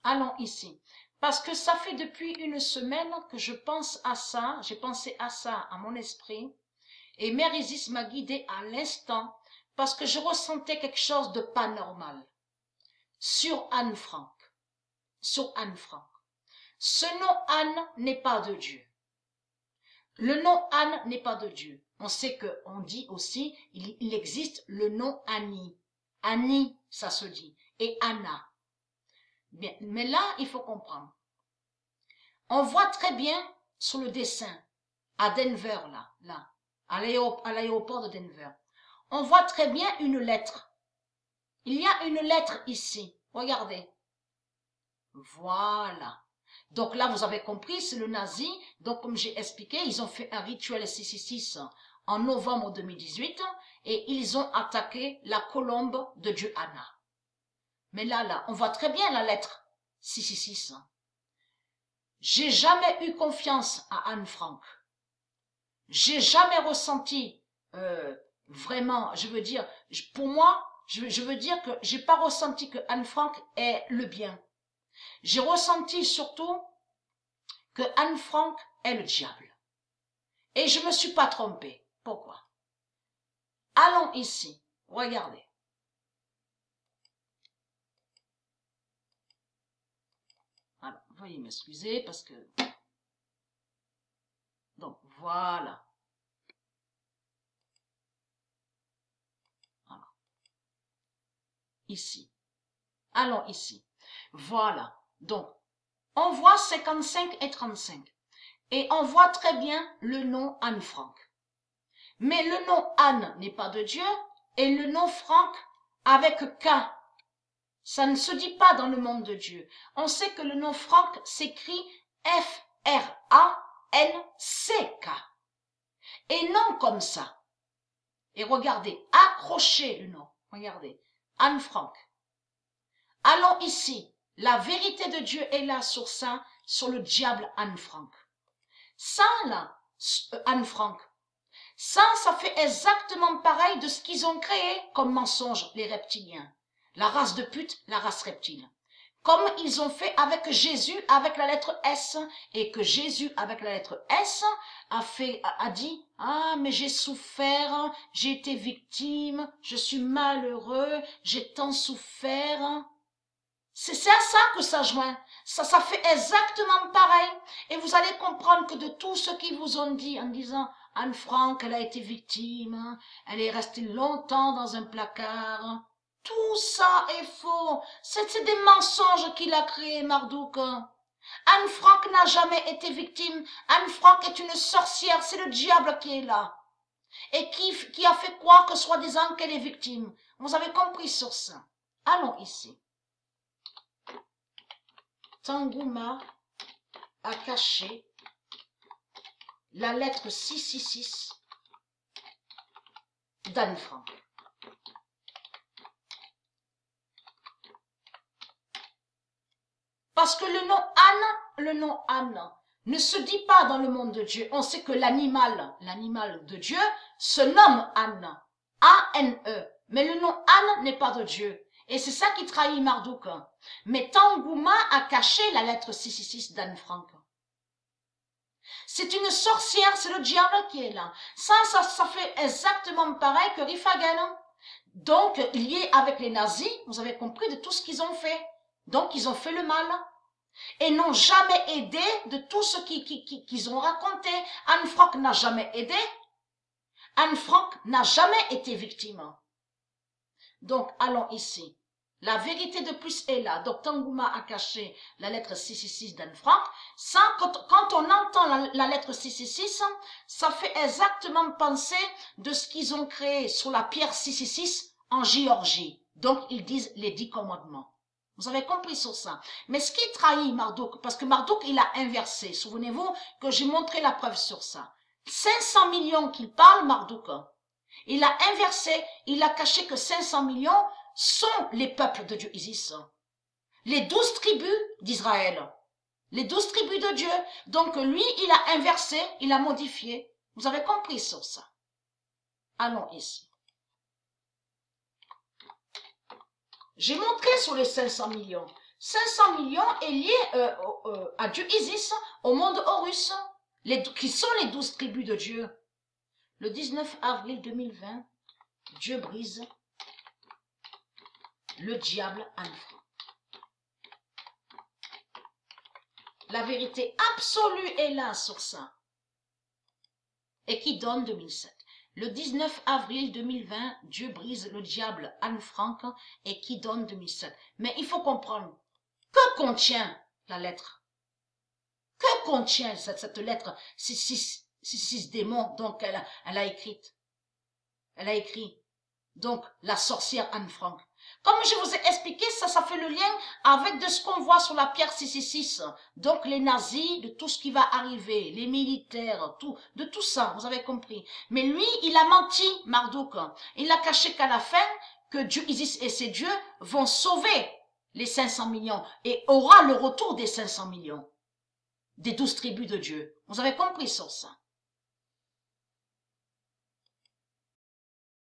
Allons ici. Parce que ça fait depuis une semaine que je pense à ça. J'ai pensé à ça à mon esprit. Et Mère Isis m'a guidée à l'instant parce que je ressentais quelque chose de pas normal. Sur Anne Frank. Sur Anne Frank. Ce nom Anne n'est pas de Dieu. Le nom Anne n'est pas de Dieu. On sait qu'on dit aussi, il existe le nom Annie. Annie, ça se dit. Et Anna. Bien, mais là, il faut comprendre. On voit très bien sur le dessin, à Denver, là, à l'aéroport de Denver. On voit très bien une lettre. Il y a une lettre ici. Regardez. Voilà. Donc là, vous avez compris, c'est le nazi. Donc, comme j'ai expliqué, ils ont fait un rituel 666 en novembre 2018 et ils ont attaqué la colombe de Dieu Anna. Mais là, on voit très bien la lettre 666. J'ai jamais eu confiance à Anne Frank. J'ai jamais ressenti vraiment, je veux dire, pour moi, je veux dire que j'ai pas ressenti que Anne Frank est le bien. J'ai ressenti surtout que Anne Frank est le diable. Et je me suis pas trompée. Pourquoi? Allons ici. Regardez. Alors, veuillez m'excuser parce que... Donc, voilà. Alors, ici. Allons ici. Voilà. Donc, on voit 55 et 35. Et on voit très bien le nom Anne Frank. Mais le nom Anne n'est pas de Dieu et le nom Frank avec K. Ça ne se dit pas dans le monde de Dieu. On sait que le nom Frank s'écrit F-R-A-N-C-K. Et non comme ça. Et regardez, accrochez le nom. Regardez, Anne Frank. Allons ici. La vérité de Dieu est là sur ça, sur le diable Anne Frank. Ça, là, Anne Frank, ça fait exactement pareil de ce qu'ils ont créé comme mensonge, les reptiliens. La race de pute, la race reptile. Comme ils ont fait avec Jésus, avec la lettre S, et que Jésus, avec la lettre S, a dit, ah, mais j'ai souffert, j'ai été victime, je suis malheureux, j'ai tant souffert. C'est à ça que ça joint. Ça fait exactement pareil. Et vous allez comprendre que de tout ce qu'ils vous ont dit en disant Anne Frank, elle a été victime, elle est restée longtemps dans un placard. Tout ça est faux. C'est des mensonges qu'il a créés, Marduk. Anne Frank n'a jamais été victime. Anne Frank est une sorcière. C'est le diable qui est là. Et qui a fait croire que soi-disant qu'elle est victime. Vous avez compris sur ça. Allons ici. Tangouma a caché la lettre 666 d'Anne Frank. Parce que le nom Anne ne se dit pas dans le monde de Dieu. On sait que l'animal de Dieu se nomme Anne, A-N-E. Mais le nom Anne n'est pas de Dieu. Et c'est ça qui trahit Marduk. Mais Tangouma a caché la lettre 666 d'Anne Frank. C'est une sorcière, c'est le diable qui est là. Ça fait exactement pareil que Rifagel. Donc, lié avec les nazis, vous avez compris de tout ce qu'ils ont fait. Donc, ils ont fait le mal. Et n'ont jamais aidé de tout ce qu'ils ont raconté. Anne Frank n'a jamais aidé. Anne Frank n'a jamais été victime. Donc, allons ici. La vérité de plus est là. Donc, Tangouma a caché la lettre 666 d'Anne Frank. Ça, quand on entend la lettre 666, ça fait exactement penser de ce qu'ils ont créé sur la pierre 666 en Géorgie. Donc, ils disent les 10 commandements. Vous avez compris sur ça. Mais ce qui trahit Marduk, parce que Marduk, il a inversé. Souvenez-vous que j'ai montré la preuve sur ça. 500 millions qu'il parle, Marduk. Il a inversé, il a caché que 500 millions sont les peuples de Dieu Isis. Les 12 tribus d'Israël. Les 12 tribus de Dieu. Donc lui, il a inversé, il a modifié. Vous avez compris sur ça. Allons ici. J'ai montré sur les 500 millions. 500 millions est lié à Dieu Isis, au monde Horus, qui sont les 12 tribus de Dieu. Le 19 avril 2020, Dieu brise le diable en franc. La vérité absolue est là sur ça. Et qui donne 2007. Le 19 avril 2020, Dieu brise le diable Anne Frank et qui donne 2007. Mais il faut comprendre, que contient la lettre? Que contient cette lettre, ces six démons donc elle a écrite? Elle a écrit, donc, la sorcière Anne Frank. Comme je vous ai expliqué, ça fait le lien avec de ce qu'on voit sur la pierre 666. Donc, les nazis, de tout ce qui va arriver, les militaires, de tout ça, vous avez compris. Mais lui, il a menti, Marduk. Il a caché qu'à la fin, que Dieu Isis et ses dieux vont sauver les 500 millions et aura le retour des 500 millions. Des 12 tribus de Dieu. Vous avez compris sur ça.